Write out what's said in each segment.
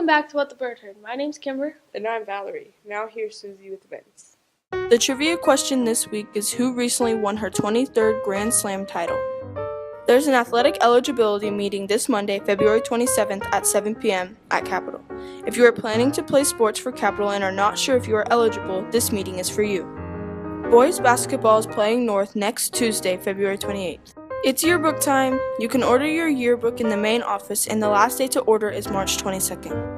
back to What the Bird Heard. My name's Kimber. And I'm Valerie. Now here's Susie with events. The trivia question this week is who recently won her 23rd Grand Slam title. There's an athletic eligibility meeting this Monday, February 27th at 7 p.m. at Capitol. If you are planning to play sports for Capitol and are not sure if you are eligible, this meeting is for you. Boys basketball is playing North next Tuesday, February 28th. It's yearbook time. You can order your yearbook in the main office, and the last day to order is March 22nd.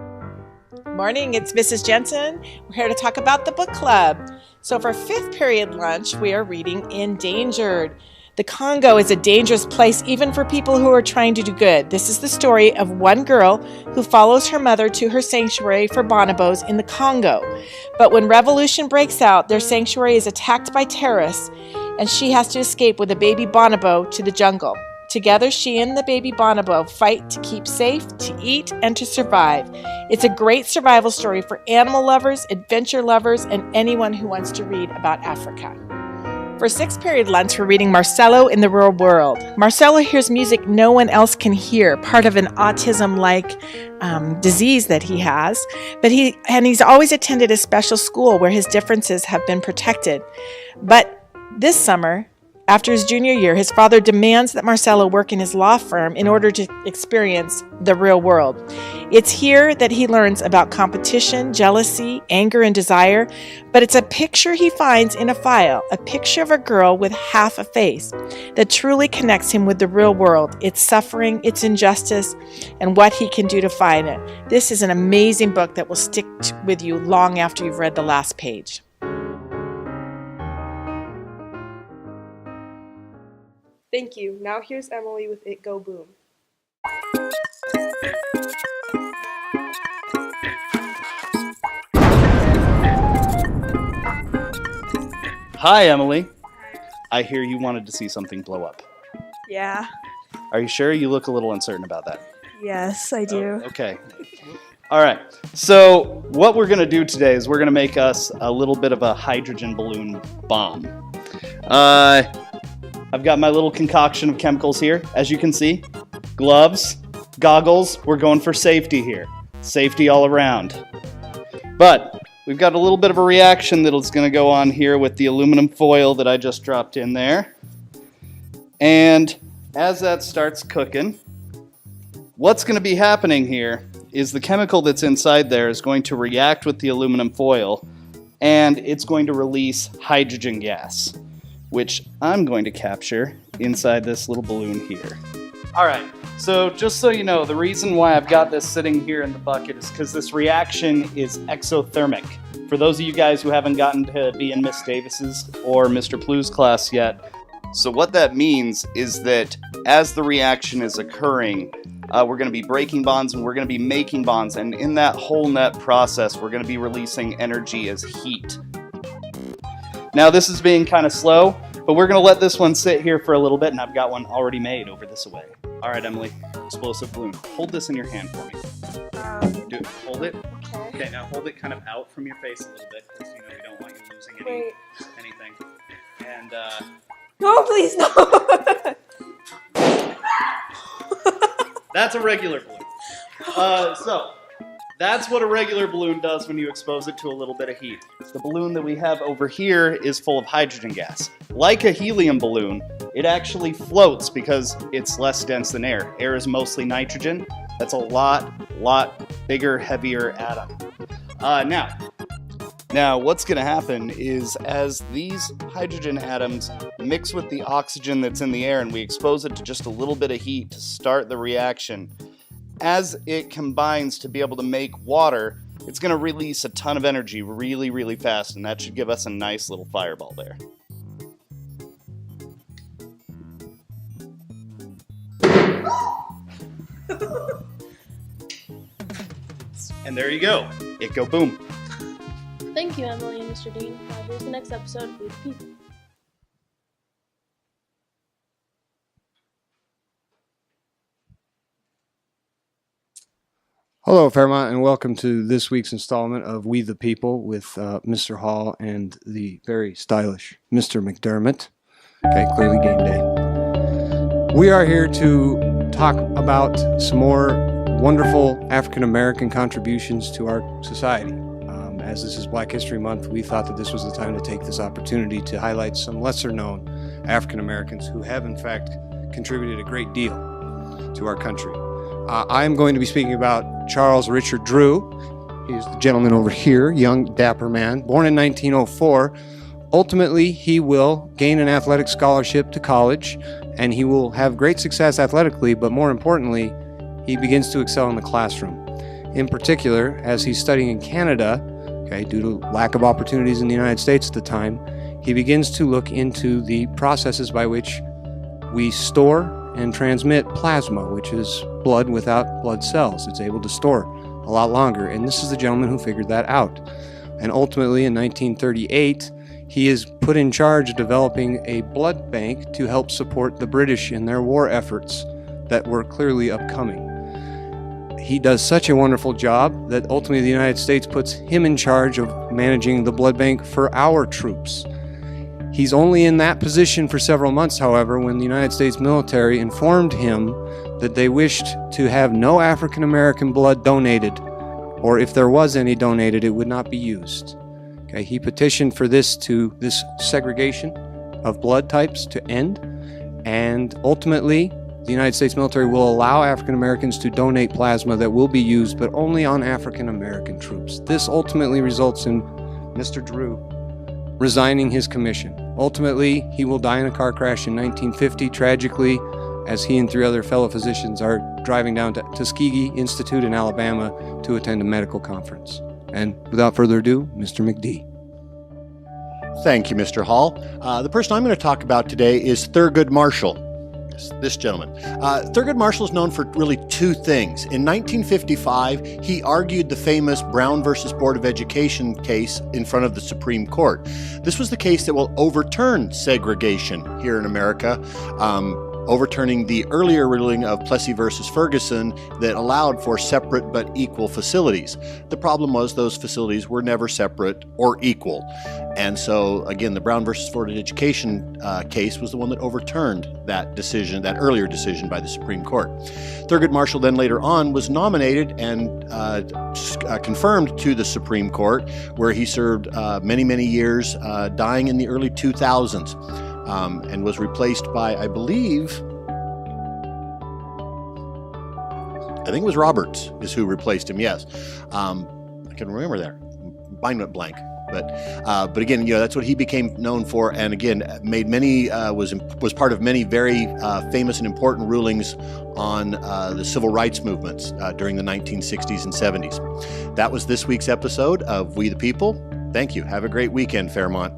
Morning, it's Mrs. Jensen. We're here to talk about the book club. So for fifth period lunch, we are reading Endangered. The Congo is a dangerous place even for people who are trying to do good. This is the story of one girl who follows her mother to her sanctuary for bonobos in the Congo. But when revolution breaks out, their sanctuary is attacked by terrorists, and she has to escape with a baby bonobo to the jungle. Together, she and the baby bonobo fight to keep safe, to eat, and to survive. It's a great survival story for animal lovers, adventure lovers, and anyone who wants to read about Africa. For sixth period lunch, we're reading Marcelo in the Real World. Marcelo hears music no one else can hear, part of an autism-like disease that he has. But he's always attended a special school where his differences have been protected. But this summer, after his junior year, his father demands that Marcelo work in his law firm in order to experience the real world. It's here that he learns about competition, jealousy, anger, and desire, but it's a picture he finds in a file, a picture of a girl with half a face that truly connects him with the real world, its suffering, its injustice, and what he can do to fight it. This is an amazing book that will stick with you long after you've read the last page. Thank you. Now here's Emily with It Go Boom. Hi, Emily. I hear you wanted to see something blow up. Yeah. Are you sure? You look a little uncertain about that. Yes, I do. Oh, okay. All right. So what we're going to do today is we're going to make us a little bit of a hydrogen balloon bomb. I've got my little concoction of chemicals here, as you can see. Gloves, goggles, we're going for safety here. Safety all around. But we've got a little bit of a reaction that's going to go on here with the aluminum foil that I just dropped in there. And as that starts cooking, what's going to be happening here is the chemical that's inside there is going to react with the aluminum foil, and it's going to release hydrogen gas, which I'm going to capture inside this little balloon here. All right, so just so you know, the reason why I've got this sitting here in the bucket is because this reaction is exothermic. For those of you guys who haven't gotten to be in Miss Davis's or Mr. Plu's class yet, so what that means is that as the reaction is occurring, we're going to be breaking bonds and we're going to be making bonds, and in that whole net process, we're going to be releasing energy as heat. Now this is being kind of slow, but we're going to let this one sit here for a little bit, and I've got one already made over this way. All right, Emily, explosive balloon. Hold this in your hand for me. Do it. Hold it. Okay, now hold it kind of out from your face a little bit, because you know we don't want you losing anything. And No, please, no. that's a regular balloon. So that's what a regular balloon does when you expose it to a little bit of heat. The balloon that we have over here is full of hydrogen gas. Like a helium balloon, it actually floats because it's less dense than air. Air is mostly nitrogen. That's a lot bigger, heavier atom. Now what's going to happen is as these hydrogen atoms mix with the oxygen that's in the air and we expose it to just a little bit of heat to start the reaction, as it combines to be able to make water, it's going to release a ton of energy really, really fast, and that should give us a nice little fireball there. And there you go. It go boom. Thank you, Emily and Mr. Dean. Here's the next episode with people. Hello, Fairmont, and welcome to this week's installment of We the People with Mr. Hall and the very stylish Mr. McDermott. Okay, clearly game day. We are here to talk about some more wonderful African American contributions to our society. As this is Black History Month, we thought that this was the time to take this opportunity to highlight some lesser known African Americans who have in fact contributed a great deal to our country. I am going to be speaking about Charles Richard Drew. He's the gentleman over here, young, dapper man, born in 1904. Ultimately, he will gain an athletic scholarship to college, and he will have great success athletically, but more importantly, he begins to excel in the classroom. In particular, as he's studying in Canada, due to lack of opportunities in the United States at the time, he begins to look into the processes by which we store and transmit plasma, which is blood without blood cells. It's able to store a lot longer, and this is the gentleman who figured that out. And ultimately, in 1938, he is put in charge of developing a blood bank to help support the British in their war efforts that were clearly upcoming. He does such a wonderful job that ultimately the United States puts him in charge of managing the blood bank for our troops. He's only in that position for several months, however, when the United States military informed him that they wished to have no African American blood donated, or if there was any donated, it would not be used. He petitioned for this segregation of blood types to end, and ultimately the United States military will allow African Americans to donate plasma that will be used, but only on African American troops. This ultimately results in Mr. Drew resigning his commission. Ultimately, he will die in a car crash in 1950, tragically, as he and 3 other fellow physicians are driving down to Tuskegee Institute in Alabama to attend a medical conference. And without further ado, Mr. McD. Thank you, Mr. Hall. The person I'm going to talk about today is Thurgood Marshall. This gentleman. Thurgood Marshall is known for really 2 things. In 1955, he argued the famous Brown versus Board of Education case in front of the Supreme Court. This was the case that will overturn segregation here in America, overturning the earlier ruling of Plessy versus Ferguson that allowed for separate but equal facilities. The problem was those facilities were never separate or equal. And so, again, the Brown versus Board of Education case was the one that overturned that decision, that earlier decision by the Supreme Court. Thurgood Marshall then later on was nominated and confirmed to the Supreme Court, where he served many, many years, dying in the early 2000s. And was replaced by, I think it was Roberts is who replaced him, yes. I can remember there. Mine went blank. But again, that's what he became known for, and again, made many was part of many very famous and important rulings on the civil rights movements during the 1960s and 70s. That was this week's episode of We the People. Thank you. Have a great weekend, Fairmont.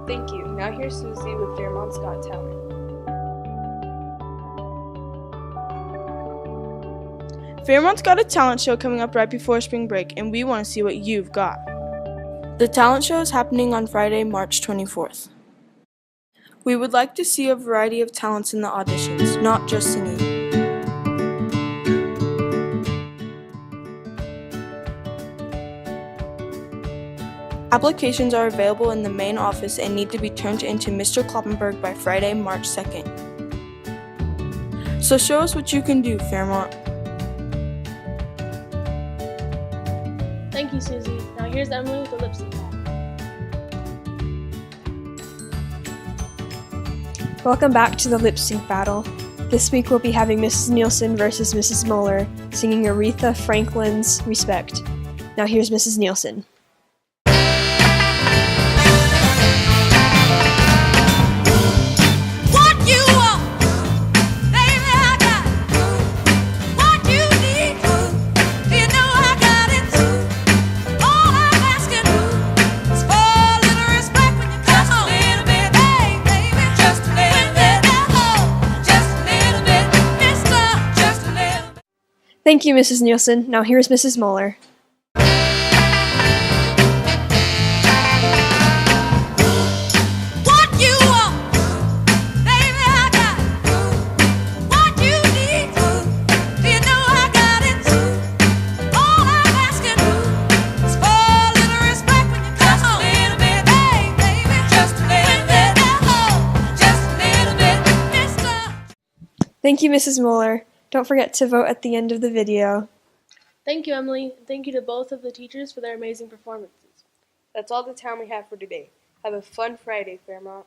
Thank you. Now here's Susie with Fairmont's Got Talent. Fairmont's got a talent show coming up right before spring break, and we want to see what you've got. The talent show is happening on Friday, March 24th. We would like to see a variety of talents in the auditions, not just singing. Applications are available in the main office and need to be turned into Mr. Kloppenberg by Friday, March 2nd. So show us what you can do, Fairmont. Thank you, Susie. Now here's Emily with the lip sync battle. Welcome back to the lip sync battle. This week we'll be having Mrs. Nielsen versus Mrs. Moeller singing Aretha Franklin's Respect. Now here's Mrs. Nielsen. Thank you, Mrs. Nielsen. Now here's Mrs. Moeller. Thank you, Mrs. Moeller. Don't forget to vote at the end of the video. Thank you, Emily. Thank you to both of the teachers for their amazing performances. That's all the time we have for today. Have a fun Friday, Fairmont.